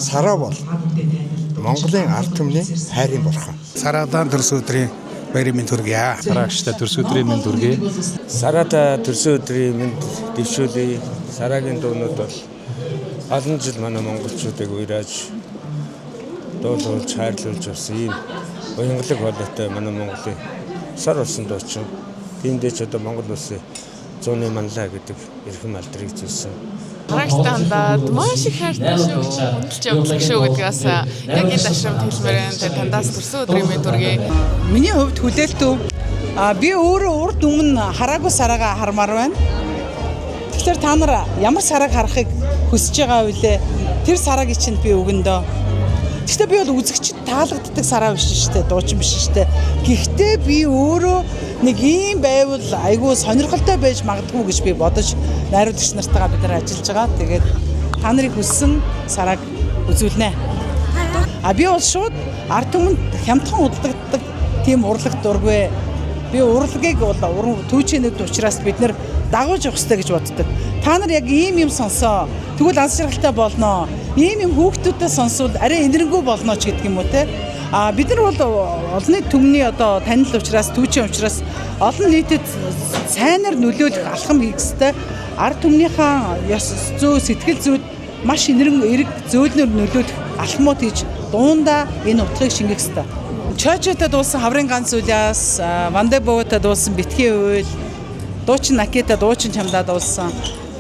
Сараа бол Монголын ард түмний хайрын бурхан. Сараадаа төрс өдрийн баярын мэнд хүргье. Сараагчтай төрс өдрийн мэнд хүргэе. Сараата төрсөн өдрийн мэнд дэвшүүлье. Сараагийн дуунууд бол олон жил манай монголчуудыг уйрааж дуулуулж хайрлуулж авсан ийм уянгалаг хоолойтой манай Монголын сар болсон дуучин. Тиймдээ ч одоо Монгол улсын зууны манлаа гэдэг эрхэм алдрыг зүйлсэн. Сараагчтай хандаад маш их хайртай шүү. Хөндлөж явдаг шүү гэдгээс яг энэ ашрамт хэлмээрэн тандаас төрсөн өдрийн мэнд хүргэе. Миний хувьд хүлээлтөв. Би өөрөө урд өмнө хараагүй сараагаа хармаар байна. Тэгэхээр та нар ямар сарааг харахыг хүсэж байгаа вүлээ? Тэр сараагийн чинь би өгөндөө. Гэхдээ би бол үзэгчд таалагддаг сараа биш шүү дээ, дуучин биш шүү дээ. Гэхдээ би өөрөө нэг ийм байвал айгүй сонирхолтой байж магадгүй гэж би бодож найруулагч нартайгаа бид нар ажиллаж байгаа. Тэгээд та нарыг хүссэн сарааг үзүүлнэ. Би бол шууд ард түмэнд хямдхан удагддаг тийм урлаг дургүй. Би урлагийг бол түүчэнэд учраас бид нар дагуулж явах хэрэгтэй гэж боддог. Та нар яг ийм юм сонсоо. Тэгвэл аз жаргалтай болноо. Ийм юм хүүхдүүдэд сонсвол арай энэрэнгүй болно ч гэдэг юм уу те. Бид нар бол олонний түмний одоо танил учраас түүчэн учраас олон нийтэд сайнаар нөлөөлөх алхам хийх хэрэгтэй. Ард түмнийхээ ёс зүй сэтгэл зүйд маш энэрэн эрг зөөлнөр нөлөөлөх алхмууд хийж дундаа энэ утгыг шингээх хэрэгтэй. Чочотой дуусан хаврын ганц үлээс, Вандебовтой дуусан битгий уйл, дуучин Накета дуучин чамдаа дуусан.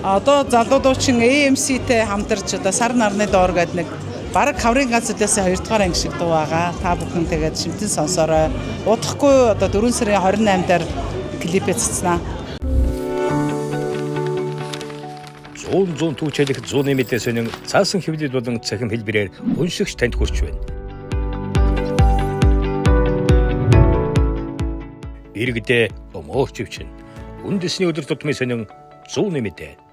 Одоо залуу дуучин AMC-тэй хамтарч одоо сар нарны доор гэдэг нэг бараг хаврын ганц үлээс 2 дугаар анги шиг дуу байгаа. Та бүхэн тэгээд шимтэн сонсоорой. Удахгүй одоо 4 сарын 28-даар клипээ цэцнэ. Зүүн түүчэлэх зүүнний мэдээ сонин цаасан хэвлэл болон цахим хэлбэрээр уншигч танд хүрч байна. Иргэдээ өмөөч өвчин. Үндэсний өдөр тутмын сонин зүүнний мэдээ.